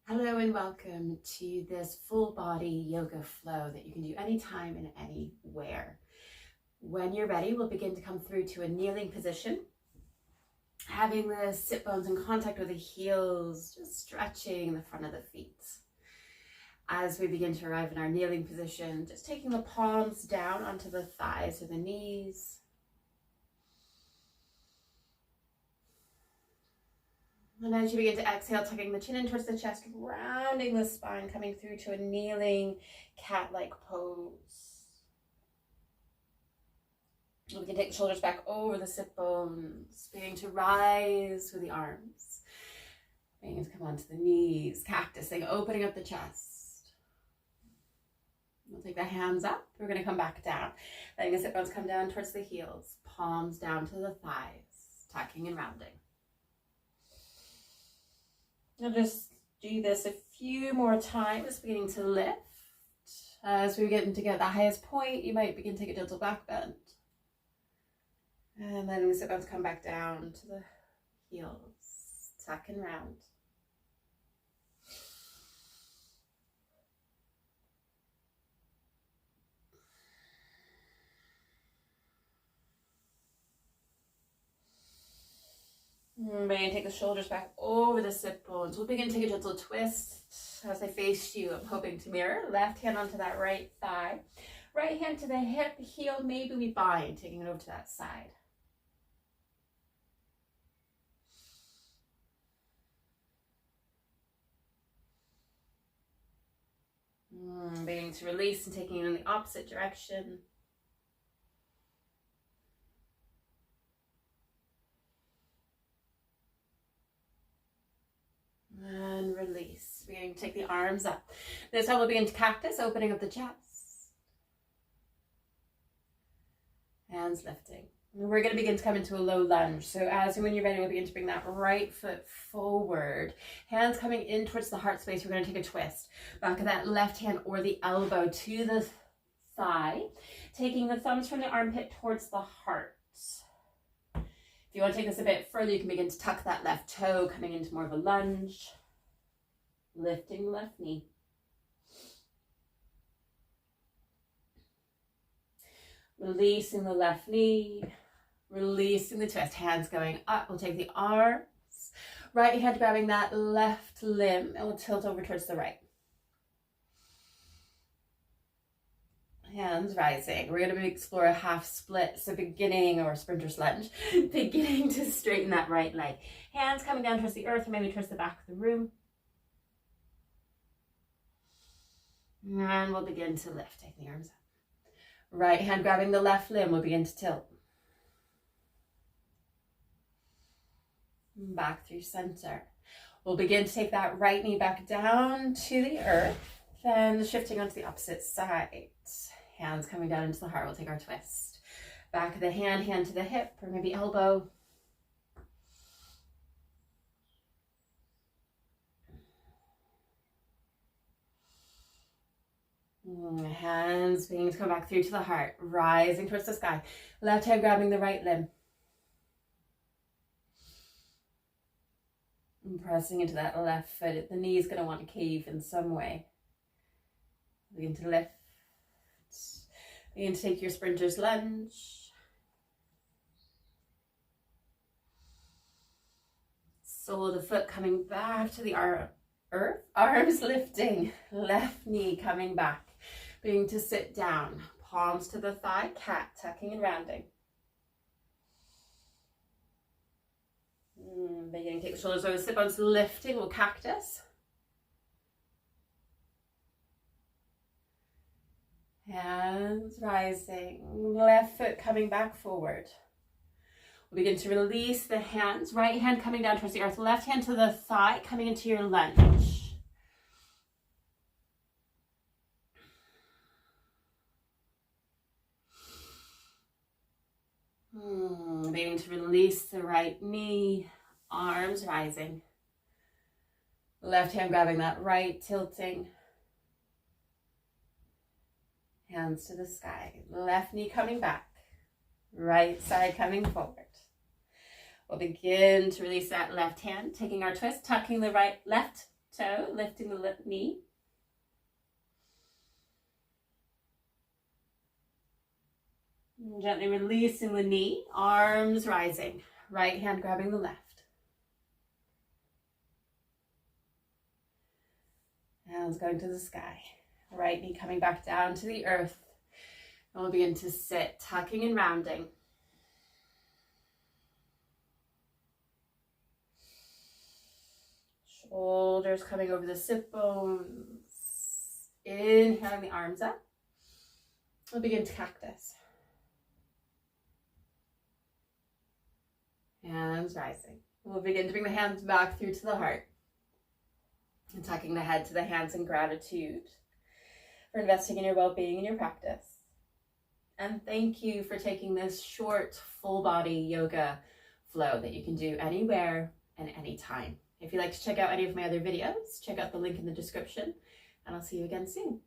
Hello and welcome to this full body yoga flow that you can do anytime and anywhere. When you're ready, we'll begin to come through to a kneeling position, having the sit bones in contact with the heels, just stretching the front of the feet. As we begin to arrive in our kneeling position, just taking the palms down onto the thighs or the knees. And as you begin to exhale, tucking the chin in towards the chest, rounding the spine, coming through to a kneeling cat-like pose. We can take the shoulders back over the sit bones, beginning to rise with the arms. Beginning to come onto the knees, cactusing, opening up the chest. We'll take the hands up. We're going to come back down. Letting the sit bones come down towards the heels, palms down to the thighs, tucking and rounding. I'll just do this a few more times, beginning to lift. As we begin to get the highest point, you might begin to take a gentle back bend. And letting the sit bones come back down to the heels, tuck and round. Maybe take the shoulders back over the sit bones. We'll begin to take a gentle twist as I face you. I'm hoping to mirror. Left hand onto that right thigh. Right hand to the hip, heel. Maybe we bind, taking it over to that side. Beginning to release and taking it in the opposite direction. And release. We're going to take the arms up. This time we'll begin to cactus, opening up the chest. Hands lifting. We're going to begin to come into a low lunge. So as and when you're ready, we'll begin to bring that right foot forward. Hands coming in towards the heart space. We're going to take a twist. Back of that left hand or the elbow to the thigh. Taking the thumbs from the armpit towards the heart. If you want to take this a bit further, you can begin to tuck that left toe, coming into more of a lunge. Lifting the left knee. Releasing the left knee. Releasing the twist. Hands going up. We'll take the arms. Right hand grabbing that left limb and we'll tilt over towards the right. Hands rising. We're going to explore a half split, so beginning, or sprinter's lunge, beginning to straighten that right leg. Hands coming down towards the earth or maybe towards the back of the room. And we'll begin to lift, taking the arms up. Right hand grabbing the left limb, we'll begin to tilt. Back through center. We'll begin to take that right knee back down to the earth, then shifting onto the opposite side. Hands coming down into the heart. We'll take our twist. Back of the hand, hand to the hip, or maybe elbow. Hands beginning to come back through to the heart, rising towards the sky. Left hand grabbing the right limb. And pressing into that left foot. The knee is going to want to cave in some way. Begin to lift. Begin to take your sprinter's lunge. Sole of the foot coming back to the earth. Arms lifting. Left knee coming back. Beginning to sit down. Palms to the thigh. Cat, tucking and rounding. Beginning to take the shoulders over the sit bones. Lifting. We'll cactus. Hands rising, left foot coming back forward. We'll begin to release the hands, right hand coming down towards the earth, left hand to the thigh, coming into your lunge. Beginning to release the right knee, arms rising. Left hand grabbing that right, tilting. Hands to the sky. Left knee coming back. Right side coming forward. We'll begin to release that left hand, taking our twist, tucking the right, left toe, lifting the knee. And gently releasing the knee, arms rising, right hand grabbing the left. Hands going to the sky. Right knee coming back down to the earth. And we'll begin to sit, tucking and rounding. Shoulders coming over the sit bones. Inhaling the arms up. We'll begin to cactus. Hands rising. We'll begin to bring the hands back through to the heart. And tucking the head to the hands in gratitude for investing in your well-being and your practice. And thank you for taking this short, full body yoga flow that you can do anywhere and anytime. If you'd like to check out any of my other videos, check out the link in the description, and I'll see you again soon.